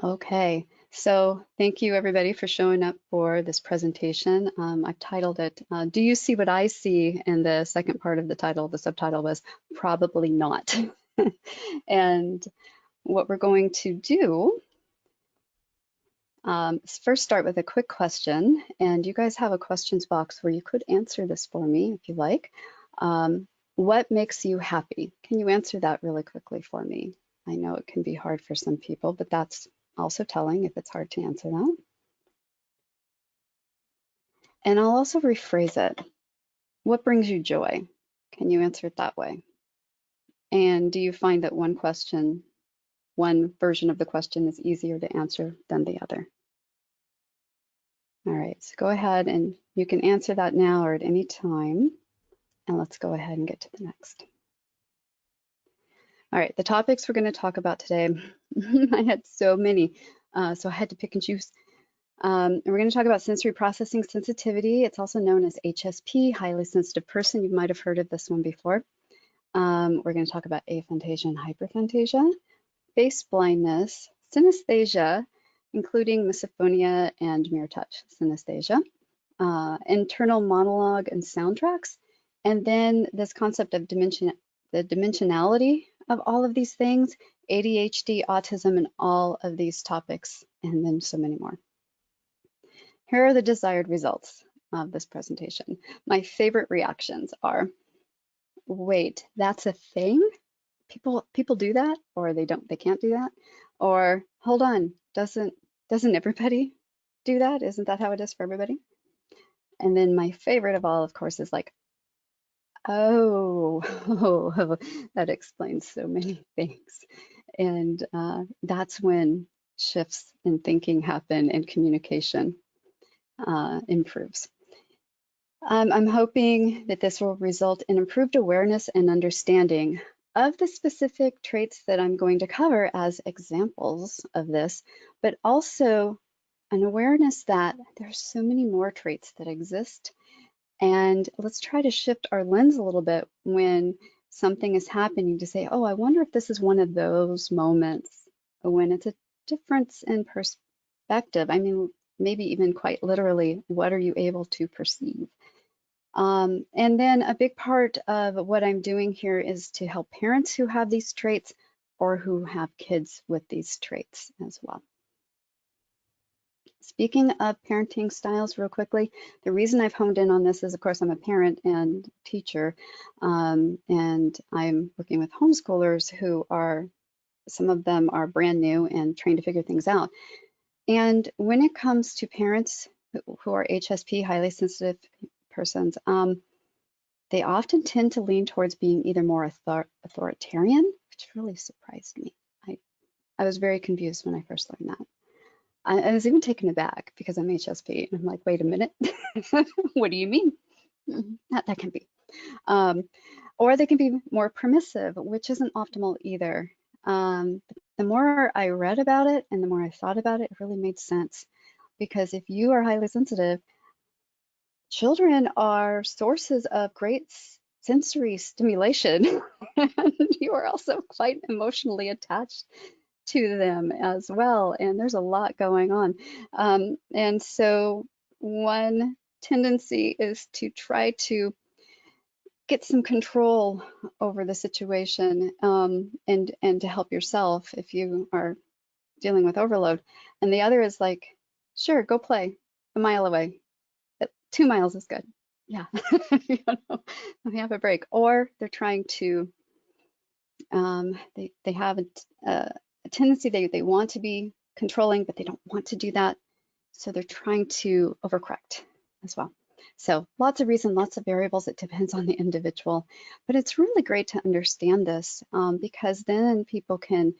Okay, so thank you everybody for showing up for this presentation. I've titled it, Do You See What I See? And the second part of the title, the subtitle was Probably Not. And what we're going to do is first start with a quick question. And you guys have a questions box where you could answer this for me if you like. What makes you happy? Can you answer that really quickly for me? I know it can be hard for some people, but that's also telling if it's hard to answer that. And I'll also rephrase it. What brings you joy? Can you answer it that way? And do you find that one version of the question is easier to answer than the other? All right, so go ahead and you can answer that now or at any time. And let's go ahead and get to the next. All right, the topics we're going to talk about today, I had so many, so I had to pick and choose. And we're going to talk about sensory processing sensitivity. It's also known as HSP, highly sensitive person. You might have heard of this one before. We're going to talk about aphantasia and hyperphantasia, face blindness, synesthesia, including misophonia and mirror touch synesthesia, internal monologue and soundtracks, and then this concept of the dimensionality of all of these things, ADHD, autism, and all of these topics, and then so many more. Here are the desired results of this presentation. My favorite reactions are, wait, that's a thing? People do that, or they can't do that? Or hold on, doesn't everybody do that? Isn't that how it is for everybody? And then my favorite of all, of course, is like, oh, that explains so many things. And that's when shifts in thinking happen and communication improves. I'm hoping that this will result in improved awareness and understanding of the specific traits that I'm going to cover as examples of this, but also an awareness that there's so many more traits that exist. And let's try to shift our lens a little bit when something is happening to say, oh, I wonder if this is one of those moments when it's a difference in perspective. I mean, maybe even quite literally, what are you able to perceive? And then a big part of what I'm doing here is to help parents who have these traits or who have kids with these traits as well. Speaking of parenting styles real quickly, the reason I've honed in on this is, of course, I'm a parent and teacher, and I'm working with homeschoolers who are, some of them are brand new and trying to figure things out. And when it comes to parents who are HSP, highly sensitive persons, they often tend to lean towards being either more authoritarian, which really surprised me. I was very confused when I first learned that. I was even taken aback because I'm HSP. And I'm like, wait a minute, what do you mean? That can be. Or they can be more permissive, which isn't optimal either. The more I read about it and the more I thought about it, it really made sense. Because if you are highly sensitive, children are sources of great sensory stimulation, and you are also quite emotionally attached to them as well. And there's a lot going on. And so one tendency is to try to get some control over the situation, and to help yourself if you are dealing with overload. And the other is like, sure, go play a mile away. 2 miles is good. Yeah, you know, let me have a break. Or they're trying to, they have a tendency, they want to be controlling, but they don't want to do that. So they're trying to overcorrect as well. So lots of reasons, lots of variables. It depends on the individual, but it's really great to understand this, because then people can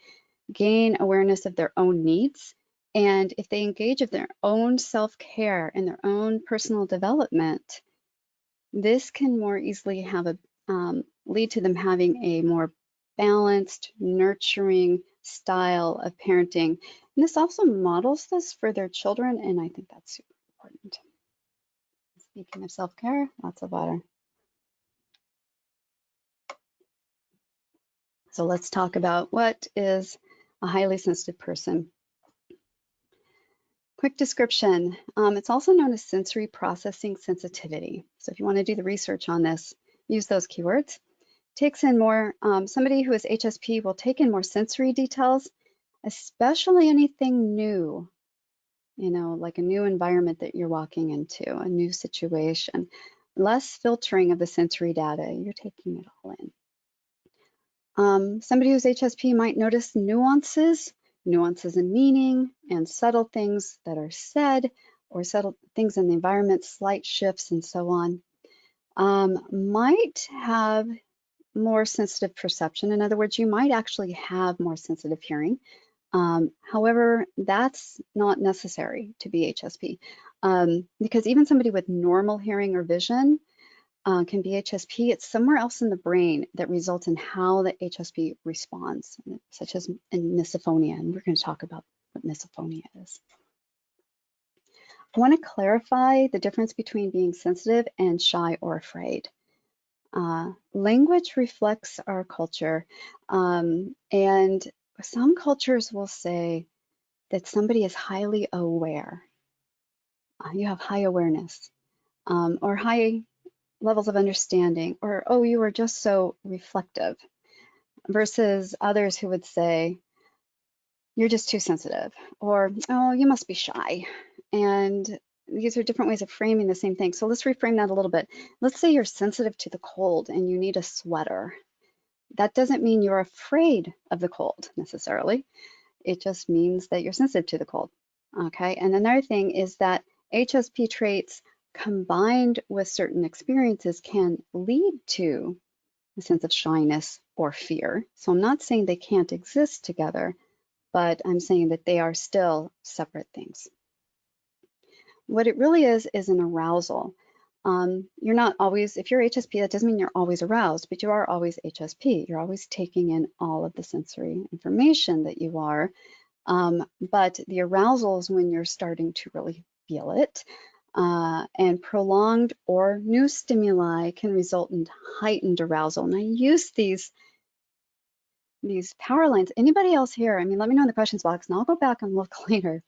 gain awareness of their own needs. And if they engage in their own self-care and their own personal development, this can more easily have lead to them having a more balanced, nurturing style of parenting. And this also models this for their children, and I think that's super important. Speaking of self-care, lots of water. So let's talk about what is a highly sensitive person. Quick description. It's also known as sensory processing sensitivity. So if you want to do the research on this, use those keywords. Takes in more, somebody who is HSP will take in more sensory details, especially anything new, like a new environment that you're walking into, a new situation. Less filtering of the sensory data, you're taking it all in. Somebody who's HSP might notice nuances in meaning, and subtle things that are said, or subtle things in the environment, slight shifts, and so on. Might have more sensitive perception. In other words, you might actually have more sensitive hearing. However, that's not necessary to be HSP, because even somebody with normal hearing or vision can be HSP. It's somewhere else in the brain that results in how the HSP responds, such as in misophonia, and we're going to talk about what misophonia is. I want to clarify the difference between being sensitive and shy or afraid. Language reflects our culture, and some cultures will say that somebody is highly aware. You have high awareness, or high levels of understanding, or, oh, you are just so reflective, versus others who would say, you're just too sensitive, or, oh, you must be shy. And these are different ways of framing the same thing. So let's reframe that a little bit. Let's say you're sensitive to the cold and you need a sweater. That doesn't mean you're afraid of the cold necessarily. It just means that you're sensitive to the cold. Okay, and another thing is that HSP traits combined with certain experiences can lead to a sense of shyness or fear. So I'm not saying they can't exist together, but I'm saying that they are still separate things. What it really is an arousal. You're not always, if you're HSP, that doesn't mean you're always aroused, but you are always HSP. You're always taking in all of the sensory information that you are. But the arousal is when you're starting to really feel it. And prolonged or new stimuli can result in heightened arousal. And I use these power lines. Anybody else here? I mean, let me know in the questions box and I'll go back and look later.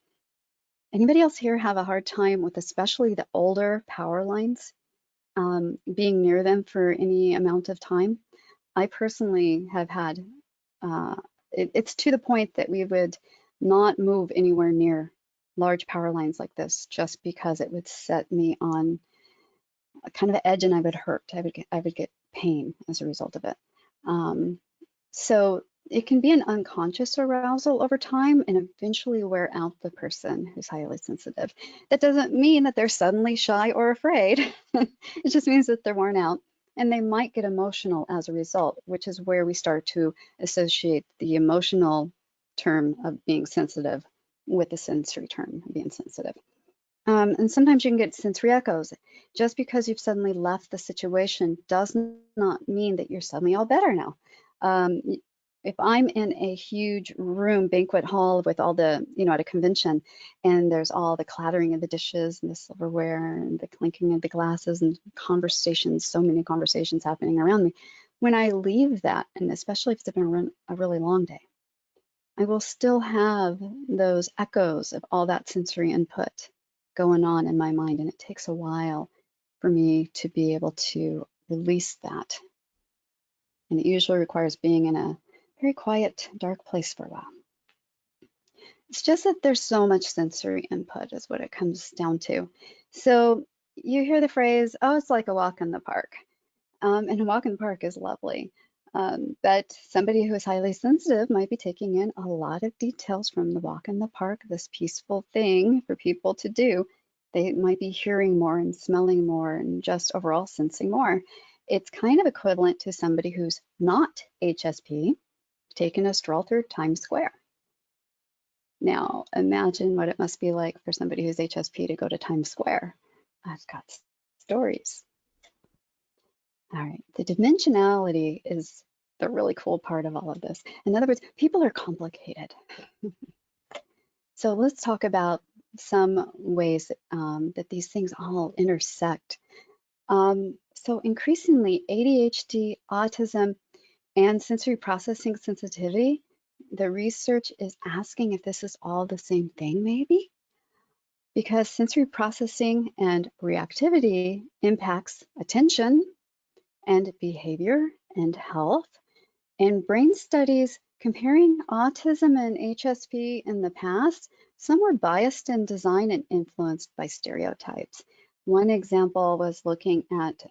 Anybody else here have a hard time with especially the older power lines, being near them for any amount of time? I personally have had, it's to the point that we would not move anywhere near large power lines like this, just because it would set me on a kind of an edge and I would hurt. I would get pain as a result of it. So it can be an unconscious arousal over time and eventually wear out the person who's highly sensitive. That doesn't mean that they're suddenly shy or afraid. It just means that they're worn out and they might get emotional as a result, which is where we start to associate the emotional term of being sensitive with the sensory term of being sensitive. And sometimes you can get sensory echoes. Just because you've suddenly left the situation does not mean that you're suddenly all better now. If I'm in a huge room, banquet hall with all the, at a convention, and there's all the clattering of the dishes and the silverware and the clinking of the glasses and conversations, so many conversations happening around me, when I leave that, and especially if it's been a really long day, I will still have those echoes of all that sensory input going on in my mind, and it takes a while for me to be able to release that. And it usually requires being in a very quiet, dark place for a while. It's just that there's so much sensory input is what it comes down to. So you hear the phrase, oh, it's like a walk in the park. And a walk in the park is lovely. But somebody who is highly sensitive might be taking in a lot of details from the walk in the park, this peaceful thing for people to do. They might be hearing more and smelling more and just overall sensing more. It's kind of equivalent to somebody who's not HSP taking a stroll through Times Square. Now, imagine what it must be like for somebody who's HSP to go to Times Square. I've got stories. All right, the dimensionality is the really cool part of all of this. In other words, people are complicated. So let's talk about some ways that these things all intersect. So increasingly, ADHD, autism, and sensory processing sensitivity, the research is asking if this is all the same thing, maybe. because sensory processing and reactivity impacts attention and behavior and health. And brain studies comparing autism and HSP in the past, some were biased in design and influenced by stereotypes. One example was looking at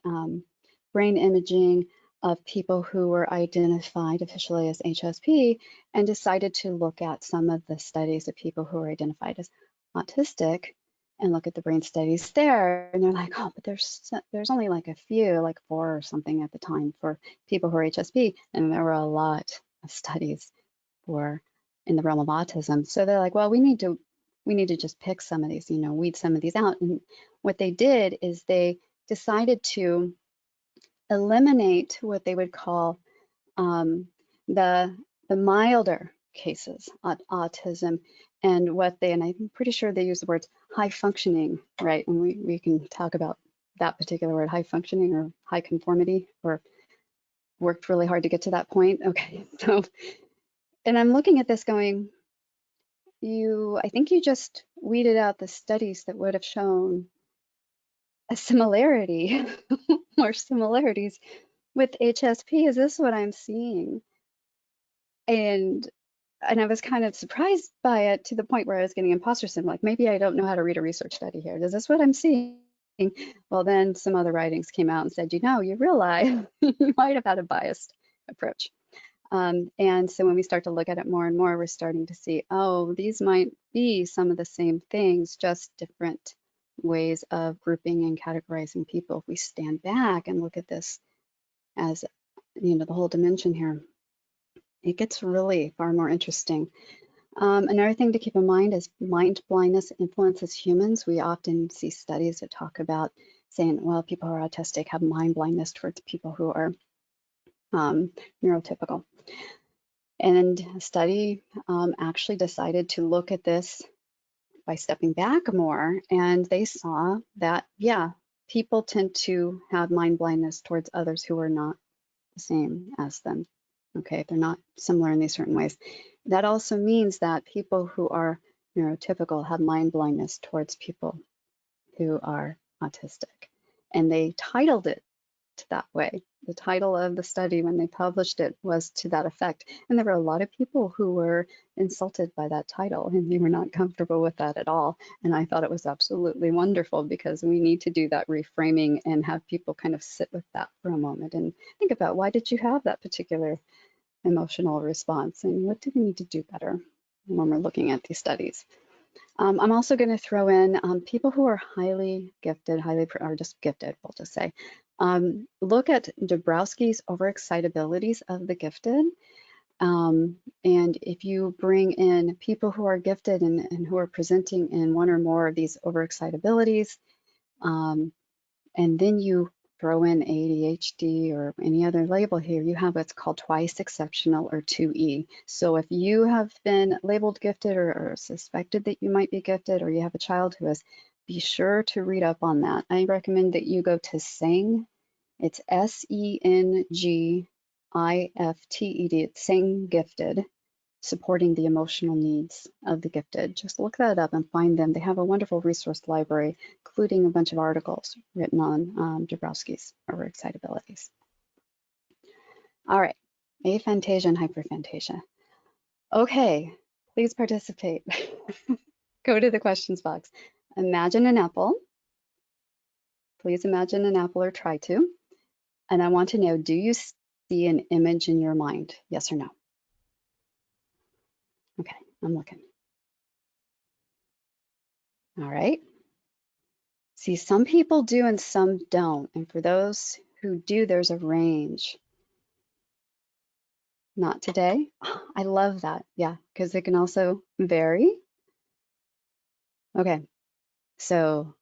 brain imaging of people who were identified officially as HSP and decided to look at some of the studies of people who were identified as autistic and look at the brain studies there. And they're like, oh, but there's only like a few, like 4 or something at the time for people who are HSP. And there were a lot of studies for in the realm of autism. So they're like, well, we need to just pick some of these, weed some of these out. And what they did is they decided to eliminate what they would call the milder cases of autism, and I'm pretty sure they use the words high functioning, right? And we can talk about that particular word, high functioning or high conformity, or worked really hard to get to that point. Okay, so, and I'm looking at this going, I think you just weeded out the studies that would have shown a similarity or similarities with HSP. Is this what I'm seeing? And I was kind of surprised by it to the point where I was getting imposter syndrome, like maybe I don't know how to read a research study here. Is this what I'm seeing? Well, then some other writings came out and said, you realize you might have had a biased approach. And so when we start to look at it more and more, we're starting to see, oh, these might be some of the same things, just different ways of grouping and categorizing people. If we stand back and look at this as, the whole dimension here, it gets really far more interesting. Another thing to keep in mind is mind blindness influences humans. We often see studies that talk about saying, well, people who are autistic have mind blindness towards people who are neurotypical. And a study actually decided to look at this by stepping back more, and they saw that, yeah, people tend to have mind blindness towards others who are not the same as them. Okay, they're not similar in these certain ways. That also means that people who are neurotypical have mind blindness towards people who are autistic. And they titled it that way. The title of the study when they published it was to that effect. And there were a lot of people who were insulted by that title, and they were not comfortable with that at all. And I thought it was absolutely wonderful, because we need to do that reframing and have people kind of sit with that for a moment and think about, why did you have that particular emotional response, and what do we need to do better when we're looking at these studies? I'm also going to throw in people who are highly gifted, or just gifted, we'll just say. Look at Dabrowski's overexcitabilities of the gifted. And if you bring in people who are gifted and who are presenting in one or more of these overexcitabilities, and then you throw in ADHD or any other label here, you have what's called twice exceptional, or 2E. So if you have been labeled gifted or suspected that you might be gifted, or you have a child who is, be sure to read up on that. I recommend that you go to SENG. It's SENGIFTED. It's SENG Gifted, supporting the emotional needs of the gifted. Just look that up and find them. They have a wonderful resource library, including a bunch of articles written on Dabrowski's overexcitabilities. All right, aphantasia and hyperphantasia. Okay, please participate. Go to the questions box. Imagine an apple. Please imagine an apple, or try to. And I want to know, do you see an image in your mind? Yes or no? Okay, I'm looking. All right. See, some people do and some don't. And for those who do, there's a range. Not today. I love that. Yeah, because it can also vary. Okay, so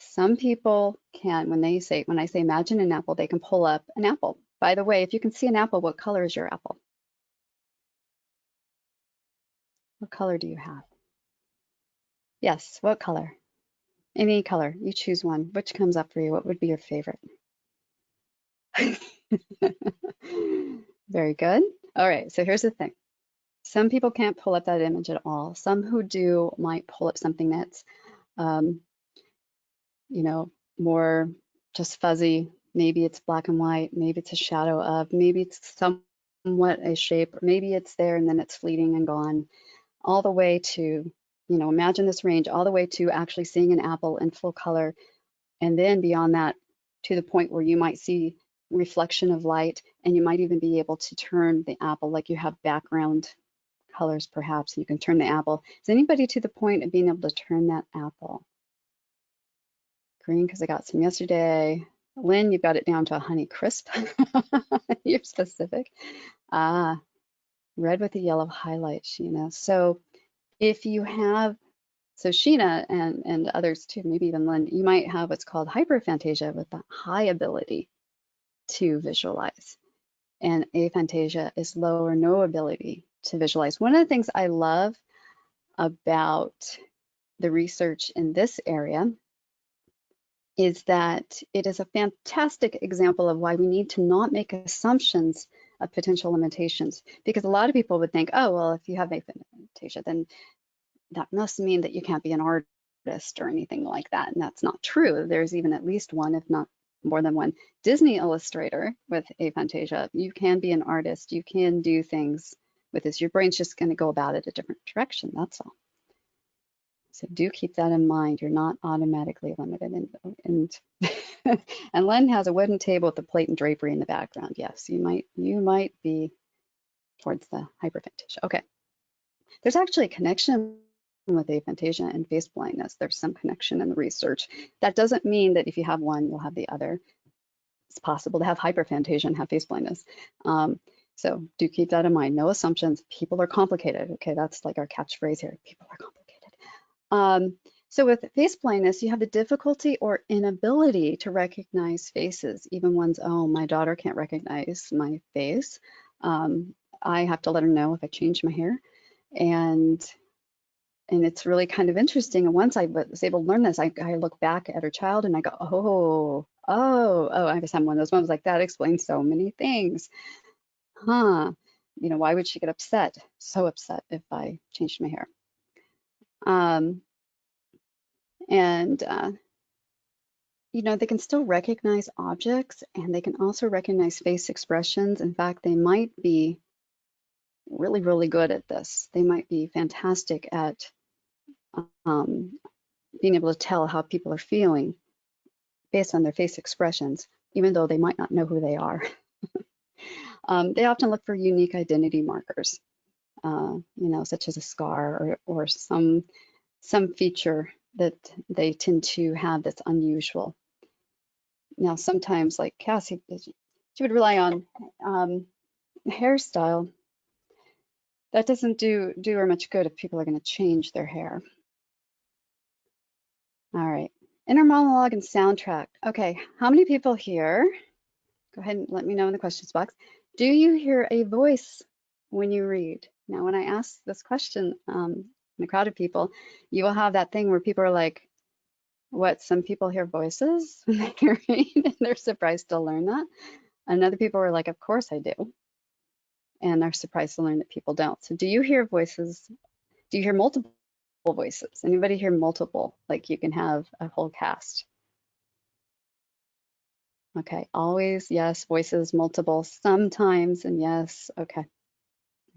some people can, when I say imagine an apple, they can pull up an apple. By the way, if you can see an apple, what color is your apple? What color do you have? Yes, what color? Any color. You choose one. Which comes up for you? What would be your favorite? Very good. All right, so here's the thing. Some people can't pull up that image at all. Some who do might pull up something that's um, you know, more just fuzzy. Maybe it's black and white, maybe it's a shadow of, maybe it's somewhat a shape, or maybe it's there and then it's fleeting and gone, all the way to, imagine this range, all the way to actually seeing an apple in full color, and then beyond that to the point where you might see reflection of light, and you might even be able to turn the apple, like you have background colors perhaps, and you can turn the apple. Is anybody to the point of being able to turn that apple green? Because I got some yesterday. Lynn, you've got it down to a honey crisp. You're specific. Ah, red with a yellow highlight, Sheena. So if you have, so Sheena and others too, maybe even Lynn, you might have what's called hyperphantasia with a high ability to visualize. And aphantasia is low or no ability to visualize. One of the things I love about the research in this area is that it is a fantastic example of why we need to not make assumptions of potential limitations. Because a lot of people would think, oh, well, if you have aphantasia, then that must mean that you can't be an artist or anything like that. And that's not true. There's even at least one, if not more than one, Disney illustrator with aphantasia. You can be an artist. You can do things with this. Your brain's just going to go about it a different direction. That's all. So do keep that in mind. You're not automatically limited. And and Len has a wooden table with a plate and drapery in the background. Yes, you might be towards the hyperphantasia. Okay. There's actually a connection with aphantasia and face blindness. There's some connection in the research. That doesn't mean that if you have one, you'll have the other. It's possible to have hyperphantasia and have face blindness. So do keep that in mind. No assumptions. People are complicated. Okay, that's like our catchphrase here. People are complicated. So with face blindness, you have the difficulty or inability to recognize faces, even one's own. My daughter can't recognize my face. I have to let her know if I change my hair. And it's really kind of interesting. And once I was able to learn this, I look back at her child and I go, I just have one of those moments like that explains so many things. Huh. Why would she get upset? So upset if I changed my hair. And they can still recognize objects, and they can also recognize face expressions. In fact, they might be really, really good at this. They might be fantastic at being able to tell how people are feeling based on their face expressions, even though they might not know who they are. They often look for unique identity markers, such as a scar or some feature that they tend to have that's unusual. Now, sometimes, like Cassie, she would rely on hairstyle. That doesn't do her much good if people are going to change their hair. All right, inner monologue and soundtrack. Okay, how many people here? Go ahead and let me know in the questions box. Do you hear a voice when you read? Now, when I ask this question in a crowd of people, you will have that thing where people are like, what, some people hear voices when they read, and they're surprised to learn that. And other people are like, of course I do. And are surprised to learn that people don't. So do you hear voices? Do you hear multiple voices? Anybody hear multiple? Like you can have a whole cast. Okay, always, yes, voices, multiple, sometimes, and yes, okay,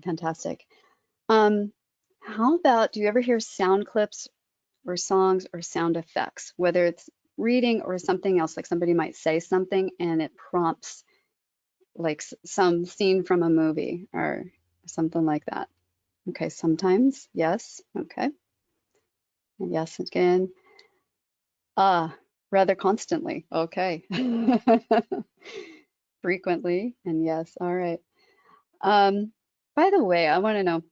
fantastic. How about, do you ever hear sound clips or songs or sound effects, whether it's reading or something else, like somebody might say something and it prompts like some scene from a movie or something like that? Okay, sometimes, yes, okay. And yes, again, rather constantly, okay. Frequently, and yes, all right. By the way, I want to know,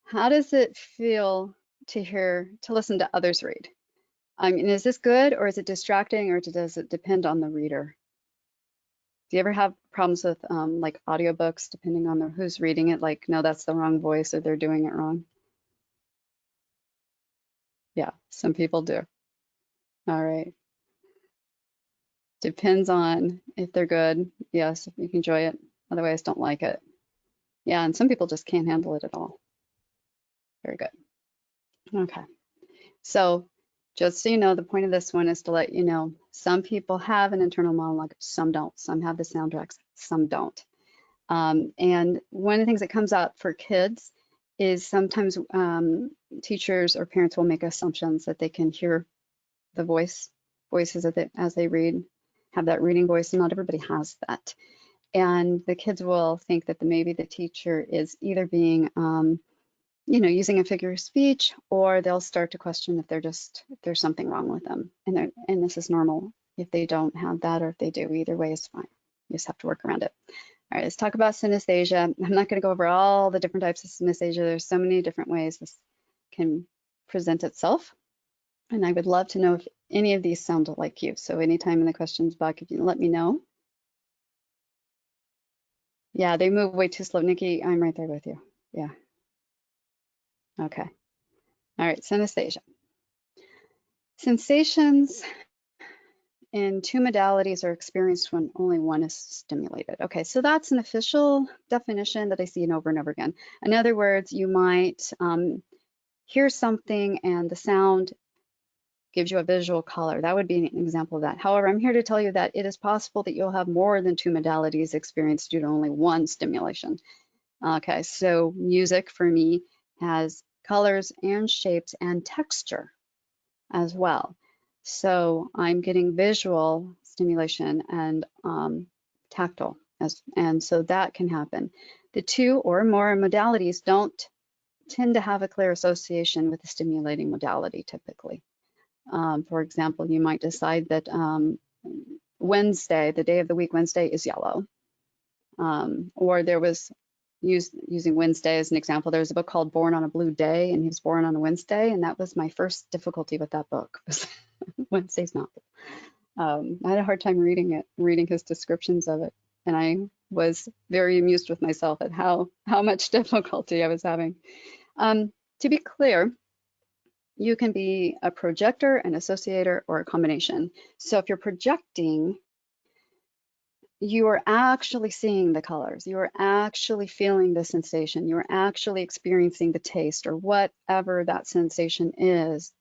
how does it feel to listen to others read? I mean, is this good or is it distracting or does it depend on the reader? Do you ever have problems with like audiobooks, depending on who's reading it? Like, no, that's the wrong voice or they're doing it wrong. Yeah, some people do. All right. Depends on if they're good. Yes, if you can enjoy it. Otherwise, don't like it. Yeah, and some people just can't handle it at all. Very good. Okay. So Just so you know, the point of this one is to let you know some people have an internal monologue, some don't. Some have the sound tracks, some don't. And one of the things that comes out for kids is sometimes teachers or parents will make assumptions that they can hear the voices as they read, have that reading voice, and not everybody has that. And the kids will think that maybe the teacher is either being, using a figure of speech, or they'll start to question if there's something wrong with them. And this is normal if they don't have that, or if they do. Either way is fine. You just have to work around it. All right, let's talk about synesthesia. I'm not going to go over all the different types of synesthesia. There's so many different ways this can present itself. And I would love to know if any of these sound like you. So anytime in the questions box, if you let me know. Yeah, they move way too slow. Nikki, I'm right there with you. Yeah. Okay. All right, synesthesia. Sensations in two modalities are experienced when only one is stimulated. Okay, so that's an official definition that I see over and over again. In other words, you might hear something and the sound gives you a visual color. That would be an example of that. However, I'm here to tell you that it is possible that you'll have more than two modalities experienced due to only one stimulation. Okay, so music for me has colors and shapes and texture as well. So I'm getting visual stimulation and tactile, and so that can happen. The two or more modalities don't tend to have a clear association with the stimulating modality typically. For example, you might decide that Wednesday, the day of the week, Wednesday is yellow. Or there was, using Wednesday as an example, there was a book called Born on a Blue Day, and he was born on a Wednesday, and that was my first difficulty with that book. Wednesday's not. I had a hard time reading his descriptions of it, and I was very amused with myself at how much difficulty I was having. To be clear, you can be a projector, an associator, or a combination. So if you're projecting, you are actually seeing the colors. You are actually feeling the sensation. You are actually experiencing the taste, or whatever that sensation is.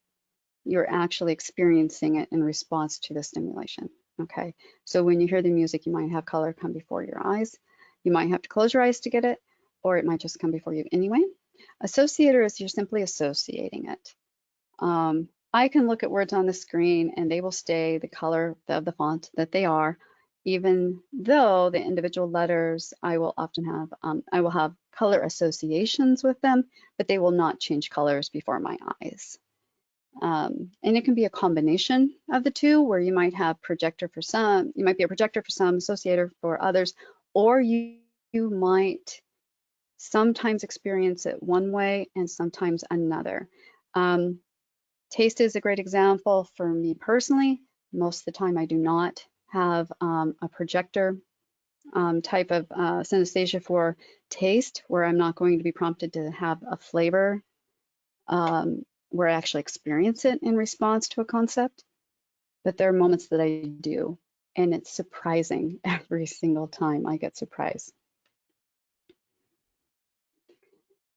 You're actually experiencing it in response to the stimulation. Okay, so when you hear the music, you might have color come before your eyes. You might have to close your eyes to get it, or it might just come before you anyway. Associator is you're simply associating it. I can look at words on the screen and they will stay the color of the font that they are, even though the individual letters I will often have, I will have color associations with them, but they will not change colors before my eyes. And it can be a combination of the two, where you might have projector for some, you might be a projector for some, associator for others, or you might sometimes experience it one way and sometimes another. Taste is a great example for me personally. Most of the time I do not have a projector type of synesthesia for taste, where I'm not going to be prompted to have a flavor where I actually experience it in response to a concept. But there are moments that I do, and it's surprising every single time I get surprised.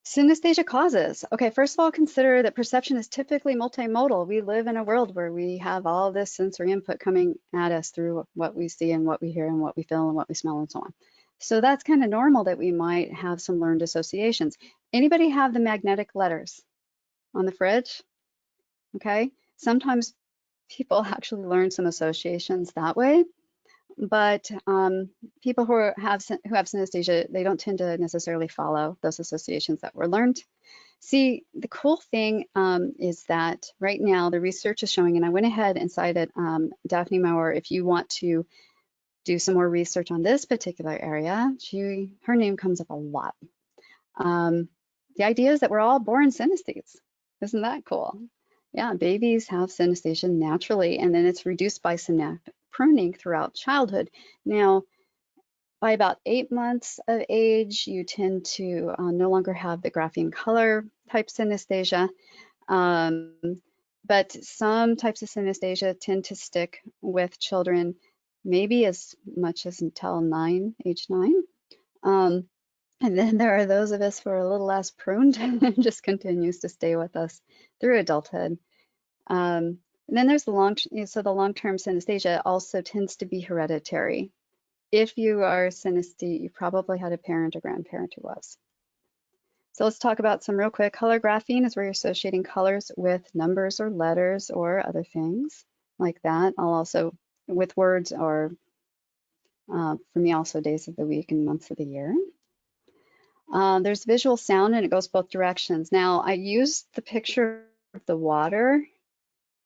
Synesthesia causes. Okay, first of all, consider that perception is typically multimodal. We live in a world where we have all this sensory input coming at us through what we see and what we hear and what we feel and what we smell and so on. So that's kind of normal that we might have some learned associations. Anybody have the magnetic letters on the fridge? Okay, sometimes people actually learn some associations that way. But people who have synesthesia, they don't tend to necessarily follow those associations that were learned. See, the cool thing is that right now the research is showing, and I went ahead and cited Daphne Maurer. If you want to do some more research on this particular area, her name comes up a lot. The idea is that we're all born synesthetes. Isn't that cool? Yeah, babies have synesthesia naturally, and then it's reduced by synaptic pruning throughout childhood. Now, by about 8 months of age, you tend to no longer have the grapheme color type synesthesia. But some types of synesthesia tend to stick with children maybe as much as until age 9. And then there are those of us who are a little less pruned and just continues to stay with us through adulthood. And then there's the so the long-term synesthesia also tends to be hereditary. If you are synesthete, you probably had a parent or grandparent who was. So let's talk about some real quick. Color graphing is where you're associating colors with numbers or letters or other things like that. I'll also, with words or for me also days of the week and months of the year. There's visual sound and it goes both directions. Now I used the picture of the water.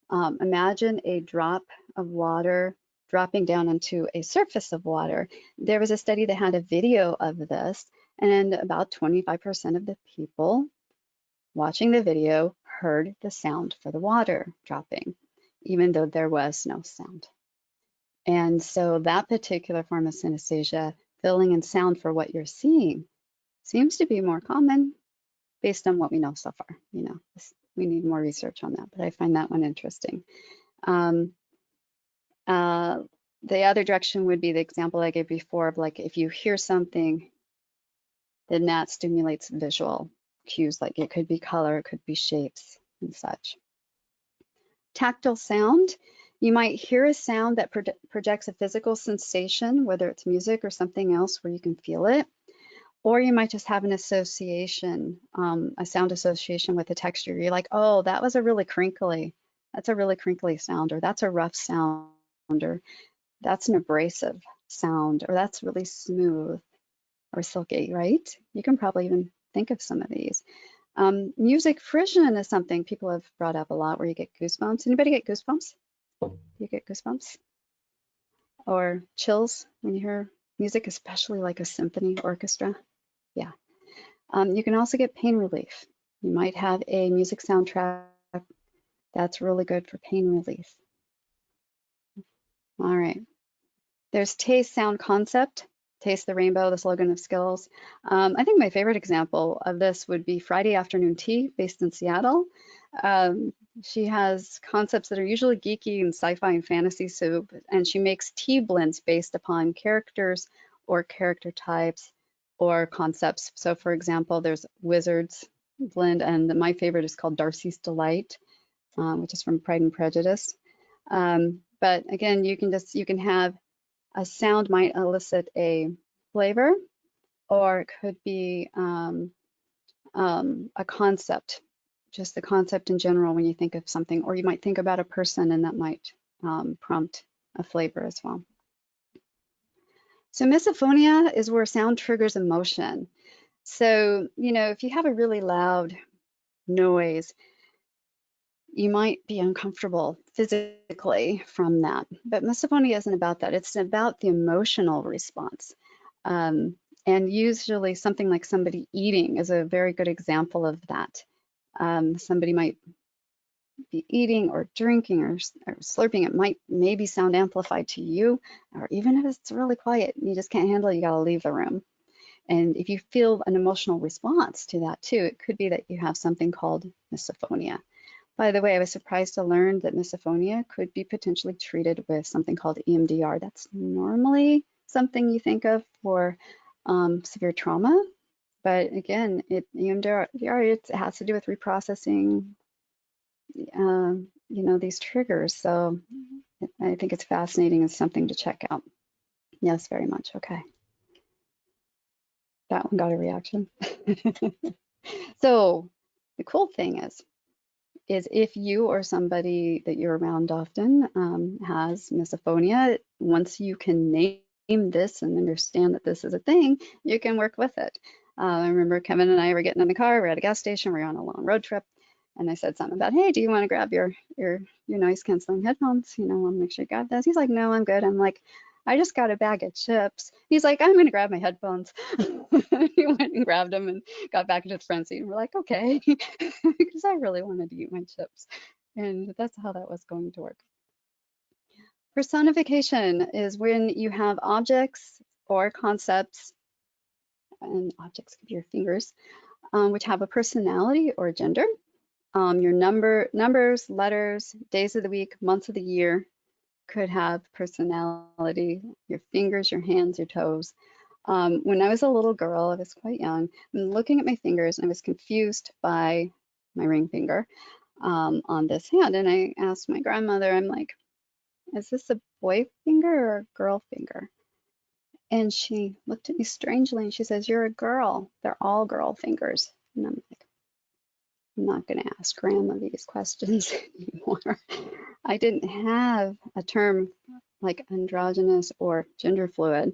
Imagine a drop of water dropping down onto a surface of water. There was a study that had a video of this, and about 25% of the people watching the video heard the sound for the water dropping, even though there was no sound. And so that particular form of synesthesia, filling in sound for what you're seeing, seems to be more common based on what we know so far. You know, we need more research on that, but I find that one interesting. The other direction would be the example I gave before of like if you hear something, then that stimulates visual cues, like it could be color, it could be shapes and such. Tactile sound, you might hear a sound that projects a physical sensation, whether it's music or something else where you can feel it, or you might just have an association, a sound association with a texture. You're like, oh, that was a really crinkly, that's a really crinkly sound, or that's a rough sound, or that's an abrasive sound, or that's really smooth or silky, right? You can probably even think of some of these. Music frisson is something people have brought up a lot where you get goosebumps. Anybody get goosebumps? You get goosebumps? Or chills when you hear music, especially like a symphony orchestra? Yeah. You can also get pain relief. You might have a music soundtrack that's really good for pain relief. All right. There's taste, sound, concept. Taste the rainbow, the slogan of skills. I think my favorite example of this would be Friday Afternoon Tea, based in Seattle. She has concepts that are usually geeky and sci-fi and fantasy soup, and she makes tea blends based upon characters or character types or concepts. So for example, there's Wizards blend, and my favorite is called Darcy's Delight, which is from Pride and Prejudice. But again, you can have a sound might elicit a flavor, or it could be a concept, just the concept in general when you think of something, or you might think about a person and that might prompt a flavor as well. So misophonia is where sound triggers emotion. So, you know, if you have a really loud noise, you might be uncomfortable physically from that. But misophonia isn't about that. It's about the emotional response. And usually something like somebody eating is a very good example of that. Somebody might be eating or drinking or slurping. It might maybe sound amplified to you, or even if it's really quiet, you just can't handle it, you gotta leave the room. And if you feel an emotional response to that too, it could be that you have something called misophonia. By the way, I was surprised to learn that misophonia could be potentially treated with something called EMDR. That's normally something you think of for severe trauma, but again, EMDR it has to do with reprocessing, you know, these triggers. So I think it's fascinating and something to check out. Yes, very much. Okay, that one got a reaction. So the cool thing is if you or somebody that you're around often has misophonia, once you can name this and understand that this is a thing, you can work with it. I remember Kevin and I were getting in the car, we're at a gas station, we were on a long road trip, and I said something about, hey, do you want to grab your noise canceling headphones? You know, I want to make sure you got this. He's like, no, I'm good. I'm like, I just got a bag of chips. He's like, I'm gonna grab my headphones. He went and grabbed them and got back into the front seat. And we're like, okay, because I really wanted to eat my chips. And that's how that was going to work. Personification is when you have objects or concepts, and objects could be your fingers, which have a personality or a gender. Your numbers, letters, days of the week, months of the year could have personality, your fingers, your hands, your toes. When I was a little girl, I was quite young, and looking at my fingers, and I was confused by my ring finger. on this hand. And I asked my grandmother, I'm like, is this a boy finger or a girl finger? And she looked at me strangely and she says, you're a girl. They're all girl fingers. And I'm like, I'm not going to ask grandma these questions anymore. I didn't have a term like androgynous or gender fluid.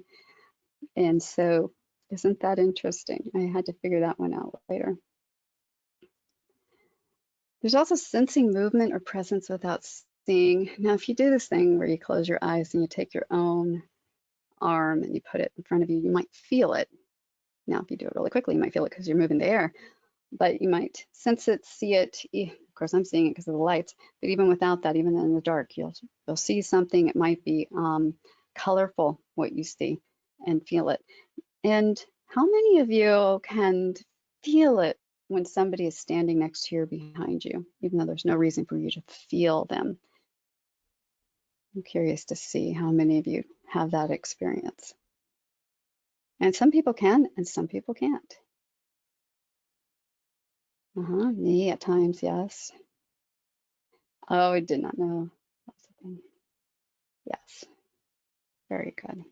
And so isn't that interesting? I had to figure that one out later. There's also sensing movement or presence without seeing. Now, if you do this thing where you close your eyes and you take your own arm and you put it in front of you, you might feel it. Now, if you do it really quickly, you might feel it because you're moving the air, but you might sense it, see it. Of course, I'm seeing it because of the lights, but even without that, even in the dark, you'll see something. It might be colorful, what you see, and feel it. And how many of you can feel it when somebody is standing next to you or behind you, even though there's no reason for you to feel them? I'm curious to see how many of you have that experience. And some people can, and some people can't. Me at times, yes. Oh, I did not know. That's the thing. Yes, very good.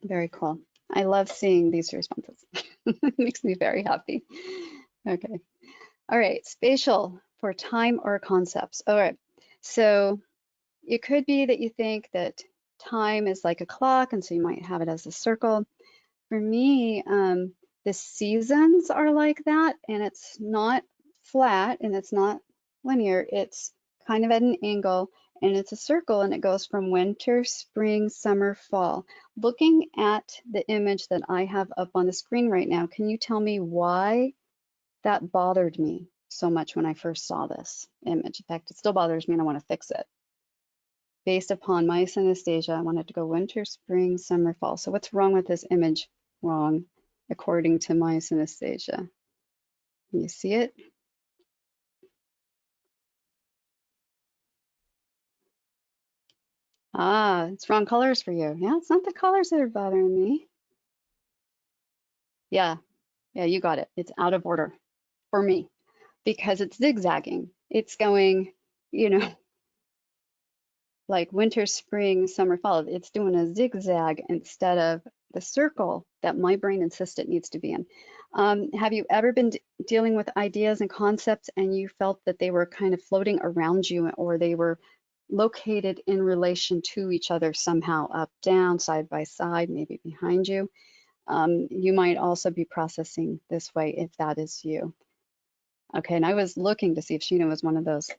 Very cool. I love seeing these responses. It makes me very happy. Okay. All right, spatial for time or concepts. All right, so it could be that you think that time is like a clock, and so you might have it as a circle. For me, the seasons are like that, and it's not flat and it's not linear. It's kind of at an angle, and it's a circle, and it goes from winter, spring, summer, fall. Looking at the image that I have up on the screen right now, can you tell me why that bothered me so much when I first saw this image? In fact, it still bothers me and I want to fix it. Based upon my synesthesia, I wanted to go winter, spring, summer, fall. So what's wrong with this image? Wrong, according to my synesthesia. Can you see it? Ah, it's wrong colors for you. Yeah, it's not the colors that are bothering me. Yeah, you got it. It's out of order for me because it's zigzagging. It's going, you know, like winter, spring, summer, fall. It's doing a zigzag instead of the circle that my brain insists it needs to be in. Have you ever been dealing with ideas and concepts and you felt that they were kind of floating around you or they were located in relation to each other somehow, up, down, side by side, maybe behind you? You might also be processing this way if that is you. Okay, and I was looking to see if Sheena was one of those.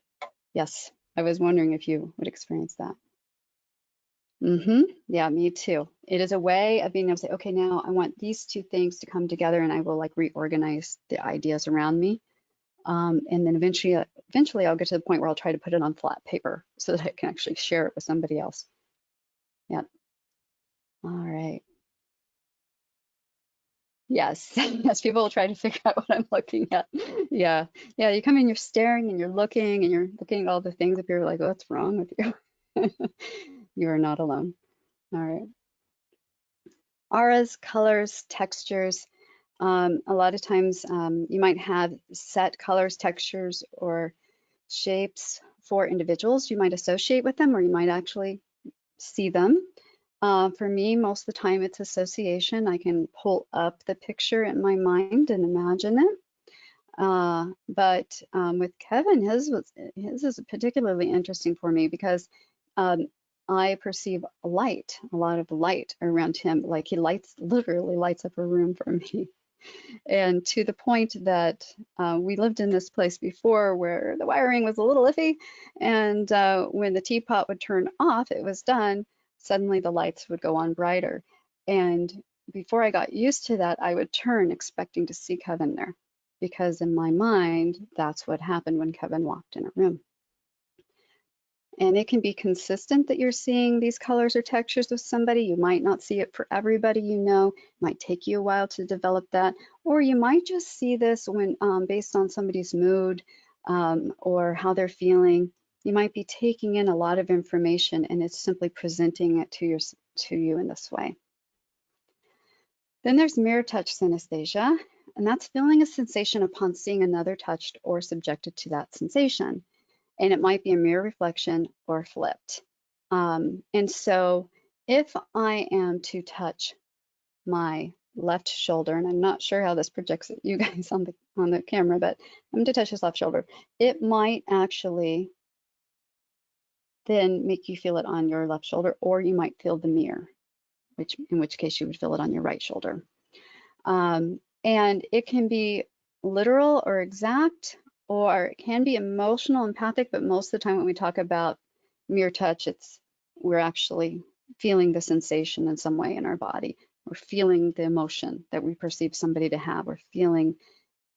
Yes, I was wondering if you would experience that. Yeah, me too. It is a way of being able to say, okay, now I want these two things to come together and I will like reorganize the ideas around me. And then eventually I'll get to the point where I'll try to put it on flat paper so that I can actually share it with somebody else. Yeah. All right. Yes. Yes, people will try to figure out what I'm looking at. Yeah. Yeah, you come in, you're staring and you're looking at all the things. If you're like, what's wrong with you? You are not alone. All right. Auras, colors, textures. A lot of times you might have set colors, textures, or shapes for individuals. You might associate with them or you might actually see them. For me, most of the time it's association. I can pull up the picture in my mind and imagine it. But with Kevin, his is particularly interesting for me because I perceive light, a lot of light around him. Like he literally lights up a room for me. And to the point that we lived in this place before where the wiring was a little iffy. And when the teapot would turn off, it was done, suddenly the lights would go on brighter. And before I got used to that, I would turn expecting to see Kevin there. Because in my mind, that's what happened when Kevin walked in a room. And it can be consistent that you're seeing these colors or textures with somebody. You might not see it for everybody you know. It might take you a while to develop that. Or you might just see this when based on somebody's mood or how they're feeling. You might be taking in a lot of information and it's simply presenting it to you in this way. Then there's mirror touch synesthesia. and that's feeling a sensation upon seeing another touched or subjected to that sensation. And it might be a mirror reflection or flipped. And so if I am to touch my left shoulder, and I'm not sure how this projects at you guys on the camera, but I'm going to touch his left shoulder. It might actually then make you feel it on your left shoulder, or you might feel the mirror, in which case you would feel it on your right shoulder. And it can be literal or exact, or it can be emotional, empathic, but most of the time when we talk about mirror touch, we're actually feeling the sensation in some way in our body. We're feeling the emotion that we perceive somebody to have. We're feeling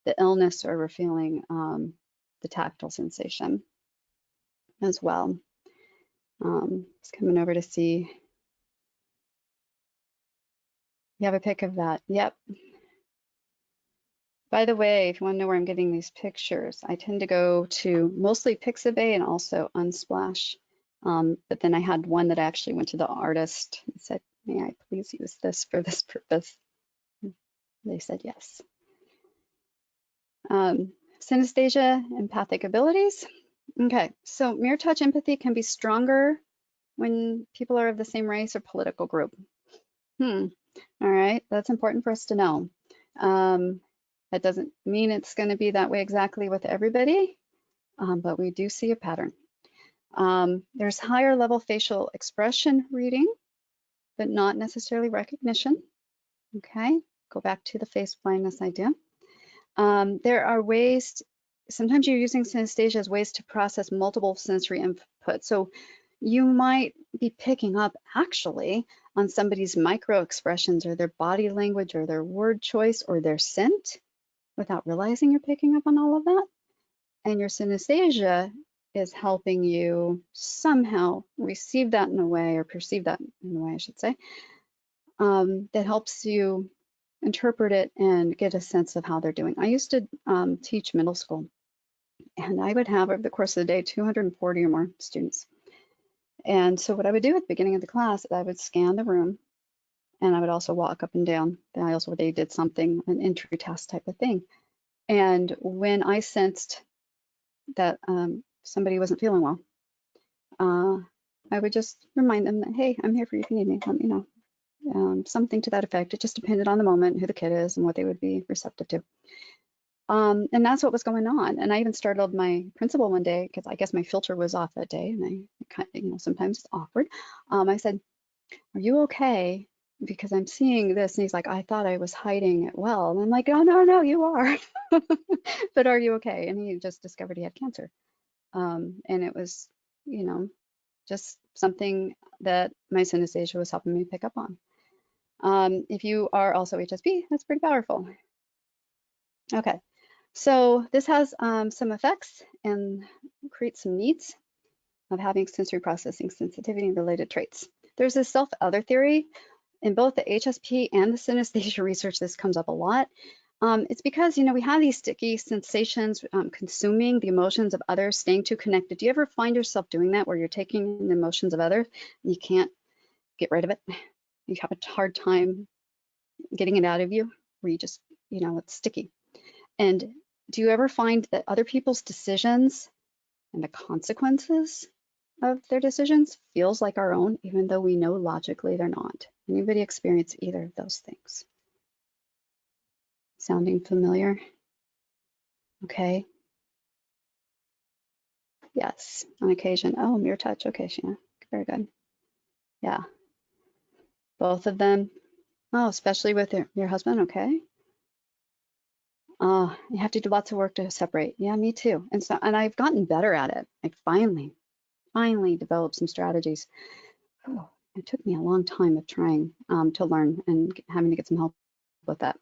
the illness, or we're feeling the tactile sensation as well. Just coming over to see. You have a pic of that. Yep. By the way, if you want to know where I'm getting these pictures, I tend to go to mostly Pixabay and also Unsplash. But then I had one that I actually went to the artist and said, may I please use this for this purpose? They said yes. Synesthesia, empathic abilities. Okay, so mirror touch empathy can be stronger when people are of the same race or political group. All right, that's important for us to know. That doesn't mean it's going to be that way exactly with everybody, but we do see a pattern. There's higher level facial expression reading, but not necessarily recognition. Okay, go back to the face blindness idea. There are ways, sometimes you're using synesthesia as ways to process multiple sensory input. So you might be picking up actually on somebody's micro expressions or their body language or their word choice or their scent without realizing you're picking up on all of that. And your synesthesia is helping you somehow receive that in a way, or perceive that in a way, I should say, that helps you interpret it and get a sense of how they're doing. I used to teach middle school, and I would have over the course of the day 240 or more students. And so what I would do at the beginning of the class, I would scan the room, and I would also walk up and down the aisles where they did something, an entry task type of thing. And when I sensed that somebody wasn't feeling well, I would just remind them that, hey, I'm here for you if you need me, let me know. Something to that effect. It just depended on the moment, who the kid is, and what they would be receptive to. And that's what was going on. And I even startled my principal one day, because I guess my filter was off that day, and sometimes it's awkward. I said, are you okay? Because I'm seeing this. And he's like, I thought I was hiding it well. And I'm like, oh, no, you are. But are you okay? And he just discovered he had cancer. And it was, just something that my synesthesia was helping me pick up on. If you are also HSP, that's pretty powerful. Okay, so this has some effects and creates some needs of having sensory processing sensitivity and related traits. There's this self-other theory. In both the HSP and the synesthesia research, this comes up a lot. It's because, we have these sticky sensations, consuming the emotions of others, staying too connected. Do you ever find yourself doing that, where you're taking the emotions of others and you can't get rid of it? You have a hard time getting it out of you, where you just, it's sticky. And do you ever find that other people's decisions and the consequences of their decisions feels like our own, even though we know logically they're not? Anybody experience either of those things? Sounding familiar? Okay. Yes, on occasion. Oh, mirror touch. Okay, Sheena. Very good. Yeah. Both of them. Oh, especially with your husband. Okay. You have to do lots of work to separate. Yeah, me too. And I've gotten better at it. I finally developed some strategies. Oh, it took me a long time of trying to learn and having to get some help with that.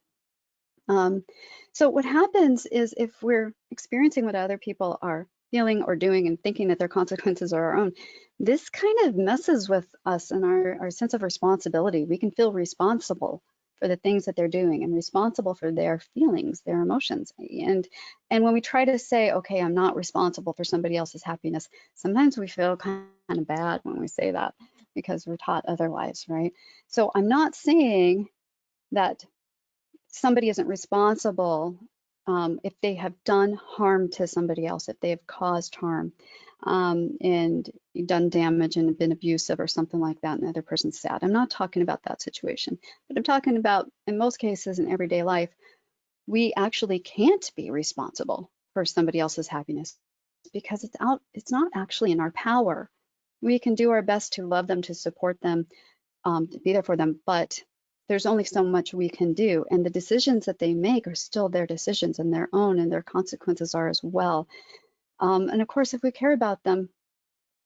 So what happens is, if we're experiencing what other people are feeling or doing and thinking that their consequences are our own, this kind of messes with us and our sense of responsibility. We can feel responsible for the things that they're doing and responsible for their feelings, their emotions. And when we try to say, okay, I'm not responsible for somebody else's happiness, sometimes we feel kind of bad when we say that, because we're taught otherwise, right? So I'm not saying that somebody isn't responsible if they have done harm to somebody else, if they have caused harm and done damage and been abusive or something like that, and the other person's sad. I'm not talking about that situation, but I'm talking about, in most cases in everyday life, we actually can't be responsible for somebody else's happiness because it's not actually in our power. We can do our best to love them, to support them, to be there for them, but there's only so much we can do, and the decisions that they make are still their decisions and their own, and their consequences are as well. And of course, if we care about them,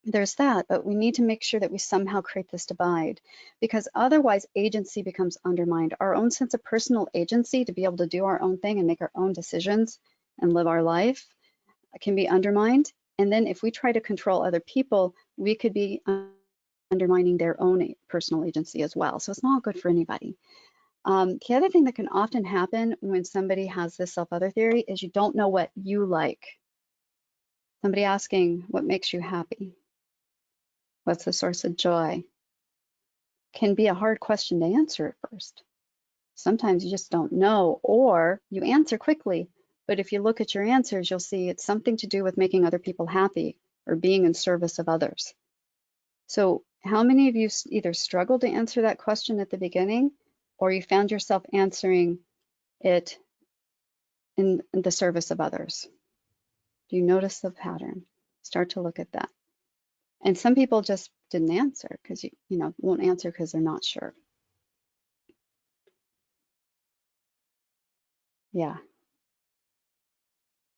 there's that, but we need to make sure that we somehow create this divide, because otherwise agency becomes undermined. Our own sense of personal agency to be able to do our own thing and make our own decisions and live our life can be undermined. And then if we try to control other people, we could be undermining their own personal agency as well. So it's not good for anybody. The other thing that can often happen when somebody has this self-other theory is you don't know what you like. Somebody asking, what makes you happy? What's the source of joy? Can be a hard question to answer at first. Sometimes you just don't know, or you answer quickly. But if you look at your answers, you'll see it's something to do with making other people happy or being in service of others. So how many of you either struggled to answer that question at the beginning, or you found yourself answering it in the service of others? Do you notice the pattern? Start to look at that. And some people just didn't answer because won't answer because they're not sure. Yeah.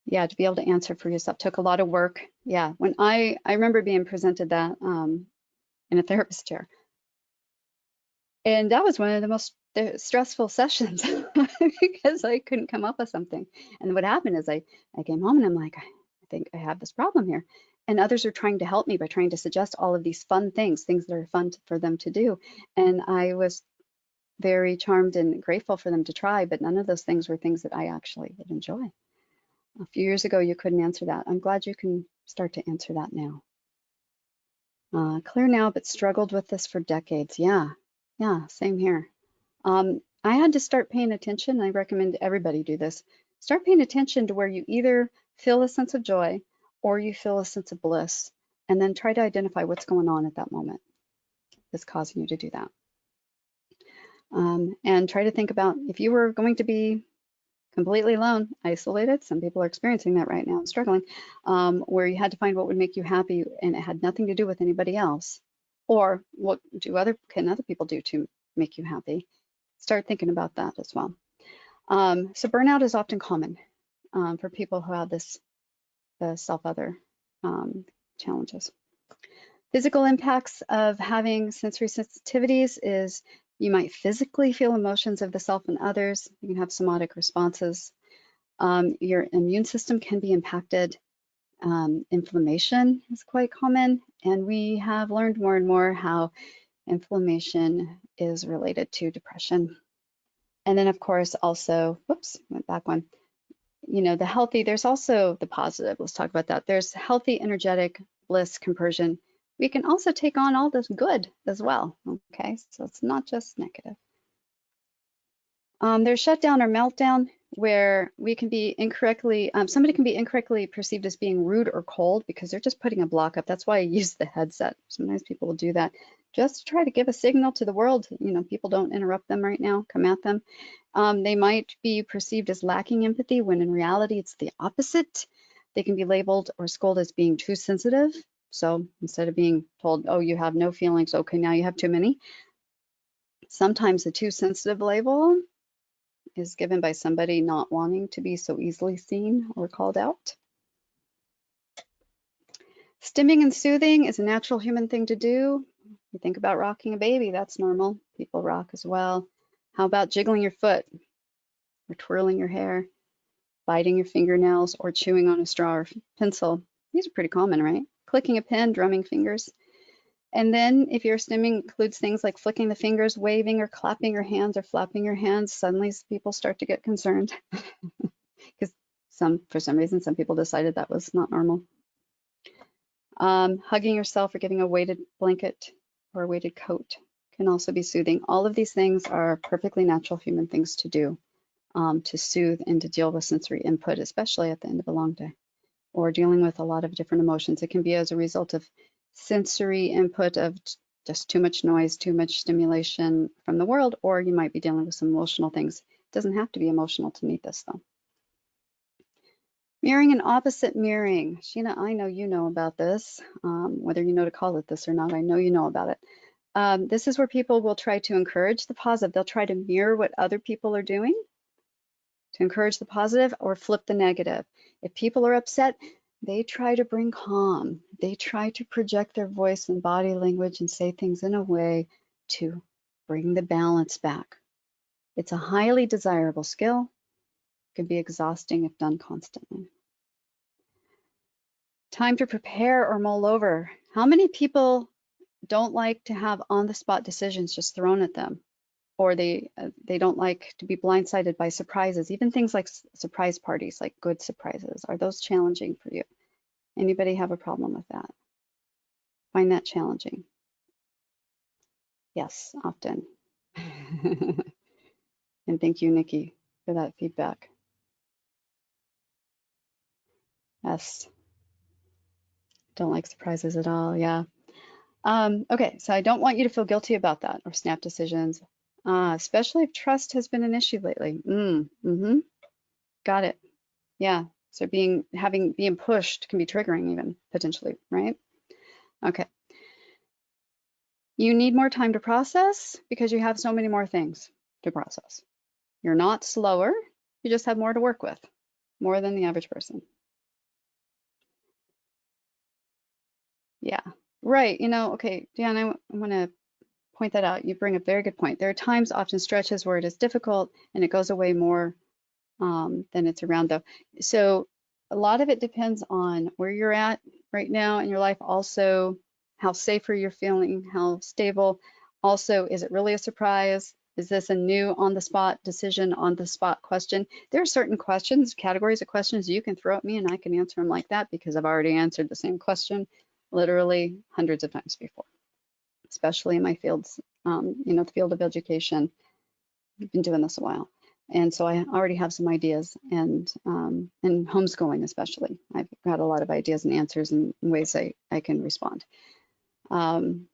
Yeah, to be able to answer for yourself took a lot of work. Yeah, when I remember being presented that in a therapist chair. And that was one of the most stressful sessions because I couldn't come up with something. And what happened is I came home and I'm like, I think I have this problem here. And others are trying to help me by trying to suggest all of these fun things that are fun for them to do. And I was very charmed and grateful for them to try, but none of those things were things that I actually would enjoy. A few years ago, you couldn't answer that. I'm glad you can start to answer that now. Clear now, but struggled with this for decades. Yeah, same here. I had to start paying attention. I recommend everybody do this. Start paying attention to where you either feel a sense of joy or you feel a sense of bliss, and then try to identify what's going on at that moment that's causing you to do that. And try to think about if you were going to be completely alone, isolated. Some people are experiencing that right now and struggling, where you had to find what would make you happy and it had nothing to do with anybody else. Or what can other people do to make you happy? Start thinking about that as well. So burnout is often common for people who have the self-other challenges. Physical impacts of having sensory sensitivities is you might physically feel emotions of the self and others. You can have somatic responses. Your immune system can be impacted. Inflammation is quite common, and we have learned more and more how inflammation is related to depression. And then, of course, also, whoops, went back one. There's also the positive. Let's talk about that. There's healthy, energetic, bliss, compersion. We can also take on all this good as well, okay? So it's not just negative. There's shutdown or meltdown, where we can be incorrectly, somebody can be incorrectly perceived as being rude or cold because they're just putting a block up. That's why I use the headset. Sometimes people will do that just to try to give a signal to the world. People don't interrupt them right now, come at them. They might be perceived as lacking empathy when in reality it's the opposite. They can be labeled or scolded as being too sensitive. So instead of being told, oh, you have no feelings, okay, now you have too many. Sometimes the too sensitive label is given by somebody not wanting to be so easily seen or called out. Stimming and soothing is a natural human thing to do. You think about rocking a baby, that's normal. People rock as well. How about jiggling your foot or twirling your hair, biting your fingernails, or chewing on a straw or pencil? These are pretty common, right? Clicking a pen, drumming fingers. And then if your stimming includes things like flicking the fingers, waving or clapping your hands or flapping your hands, suddenly people start to get concerned because for some reason, some people decided that was not normal. Hugging yourself or giving a weighted blanket or a weighted coat can also be soothing. All of these things are perfectly natural human things to do. to soothe and to deal with sensory input, especially at the end of a long day, or dealing with a lot of different emotions. It can be as a result of sensory input of just too much noise, too much stimulation from the world, or you might be dealing with some emotional things. It doesn't have to be emotional to need this though. Mirroring and opposite mirroring. Sheena, I know you know about this, whether you know to call it this or not, I know you know about it. This is where people will try to encourage the positive. They'll try to mirror what other people are doing to encourage the positive or flip the negative. If people are upset, they try to bring calm. They try to project their voice and body language and say things in a way to bring the balance back. It's a highly desirable skill. It can be exhausting if done constantly. Time to prepare or mull over. How many people don't like to have on-the-spot decisions just thrown at them? Or they don't like to be blindsided by surprises, even things like surprise parties, like good surprises. Are those challenging for you? Anybody have a problem with that? Find that challenging? Yes, often. And thank you, Nikki, for that feedback. Yes, don't like surprises at all, yeah. Okay, so I don't want you to feel guilty about that or snap decisions, especially if trust has been an issue lately. Got it. Yeah, so being pushed can be triggering even, potentially, right? Okay. You need more time to process because you have so many more things to process. You're not slower, you just have more to work with, more than the average person. Yeah, right. Okay, Dan, I want to point that out. You bring a very good point. There are times, often stretches, where it is difficult and it goes away more than it's around though. So a lot of it depends on where you're at right now in your life. Also, how safer you're feeling, how stable. Also, is it really a surprise? Is this a new on-the-spot decision, on-the-spot question? There are certain questions, categories of questions you can throw at me and I can answer them like that because I've already answered the same question literally hundreds of times before, especially in my fields, the field of education. I've been doing this a while. And so I already have some ideas, and homeschooling especially. I've got a lot of ideas and answers and ways I can respond. And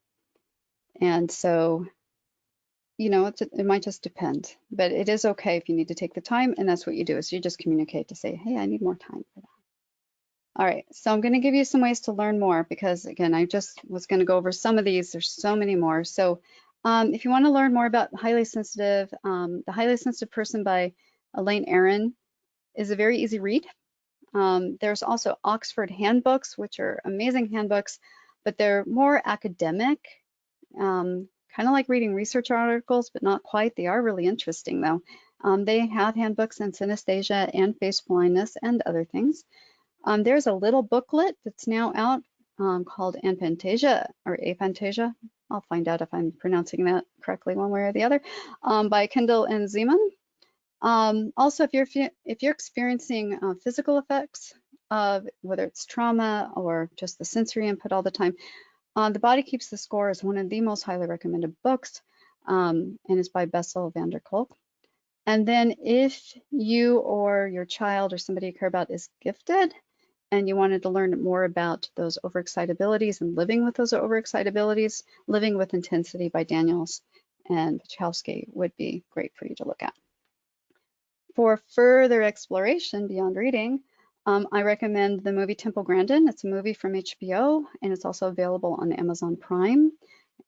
so, it might just depend, but it is okay if you need to take the time, and that's what you do, is you just communicate to say, hey, I need more time for that. All right, so I'm going to give you some ways to learn more because, again, I just was going to go over some of these. There's so many more. So if you want to learn more about highly sensitive, The Highly Sensitive Person by Elaine Aron is a very easy read. There's also Oxford handbooks, which are amazing handbooks, but they're more academic, kind of like reading research articles, but not quite. They are really interesting, though. They have handbooks in synesthesia and face blindness and other things. There's a little booklet that's now out called aphantasia. I'll find out if I'm pronouncing that correctly one way or the other, by Kendall and Zeman. Also, if you're experiencing physical effects of whether it's trauma or just the sensory input all the time, The Body Keeps the Score is one of the most highly recommended books, and it's by Bessel van der Kolk. And then if you or your child or somebody you care about is gifted, and you wanted to learn more about those overexcitabilities and living with those overexcitabilities, Living with Intensity by Daniels and Pachowski would be great for you to look at. For further exploration beyond reading, I recommend the movie Temple Grandin. It's a movie from HBO, and it's also available on Amazon Prime.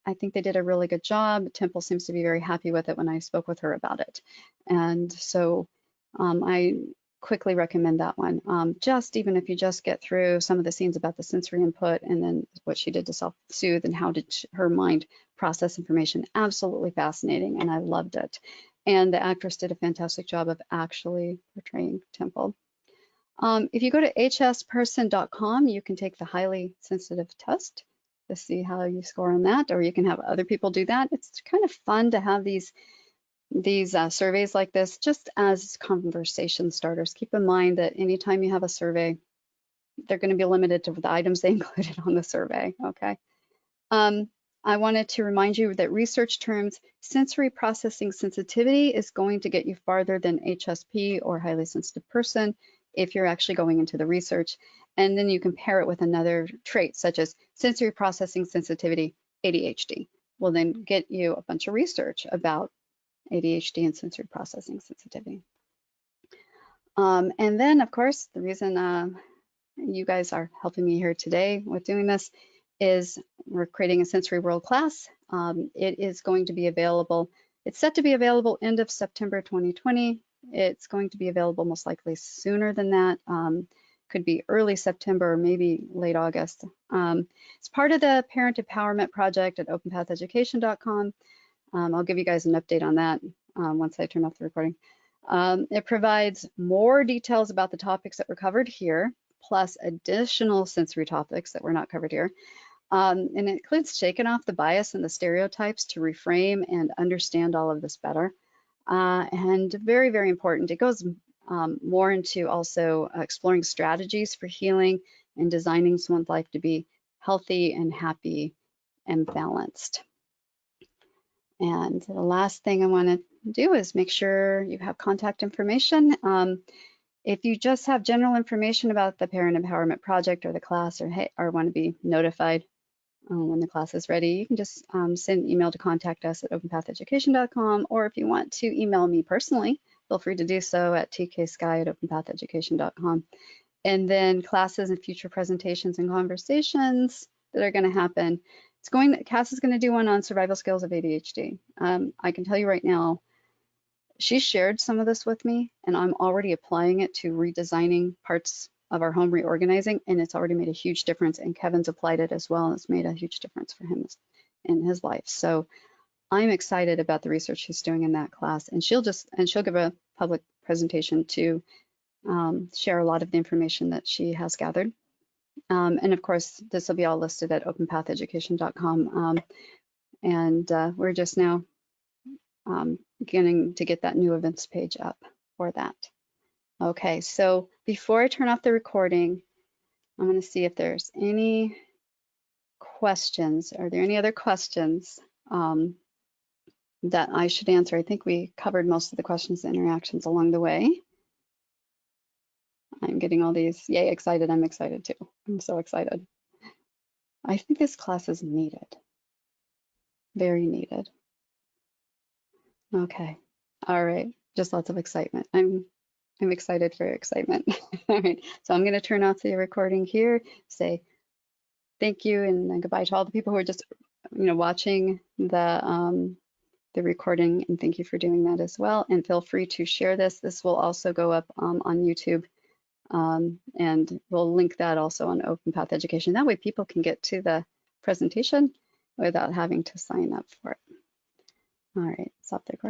I think they did a really good job. Temple seems to be very happy with it when I spoke with her about it. And so I quickly recommend that one. Even if you just get through some of the scenes about the sensory input and then what she did to self-soothe and how did her mind process information, absolutely fascinating, and I loved it. And the actress did a fantastic job of actually portraying Temple. If you go to hsperson.com, you can take the highly sensitive test to see how you score on that, or you can have other people do that. It's kind of fun to have these surveys like this just as conversation starters. Keep in mind that anytime you have a survey, they're going to be limited to the items they included on the survey, okay? I wanted to remind you that research terms sensory processing sensitivity is going to get you farther than HSP or highly sensitive person if you're actually going into the research. And then you compare it with another trait such as sensory processing sensitivity, ADHD. Will then get you a bunch of research about ADHD and sensory processing sensitivity. And then, of course, the reason you guys are helping me here today with doing this is we're creating a sensory world class. It is going to be available. It's set to be available end of September 2020. It's going to be available most likely sooner than that. Could be early September or maybe late August. It's part of the Parent Empowerment Project at openpatheducation.com. I'll give you guys an update on that once I turn off the recording. It provides more details about the topics that were covered here, plus additional sensory topics that were not covered here. And it includes shaking off the bias and the stereotypes to reframe and understand all of this better. And very, very important, it goes more into also exploring strategies for healing and designing someone's life to be healthy and happy and balanced. And the last thing I want to do is make sure you have contact information. If you just have general information about the Parent Empowerment Project or the class, or want to be notified when the class is ready, you can just send an email to contact us at openpatheducation.com, or if you want to email me personally, feel free to do so at tksky@openpatheducation.com. And then classes and future presentations and conversations that are going to happen. Cass is going to do one on survival skills of ADHD. I can tell you right now, she shared some of this with me, and I'm already applying it to redesigning parts of our home reorganizing, and it's already made a huge difference. And Kevin's applied it as well, and it's made a huge difference for him in his life. So I'm excited about the research she's doing in that class, and she'll give a public presentation to share a lot of the information that she has gathered. And of course, this will be all listed at openpatheducation.com. And we're just now beginning to get that new events page up for that. Okay, so before I turn off the recording, I'm going to see if there's any questions. Are there any other questions that I should answer? I think we covered most of the questions and interactions along the way. I'm getting all these, yay, excited. I'm excited too. I'm so excited. I think this class is needed, very needed. Okay, all right, just lots of excitement. I'm excited for excitement. All right, so I'm gonna turn off the recording here, say thank you and goodbye to all the people who are just, watching the recording, and thank you for doing that as well. And feel free to share this. This will also go up on YouTube. And we'll link that also on Open Path Education. That way people can get to the presentation without having to sign up for it. All right, stop the recording.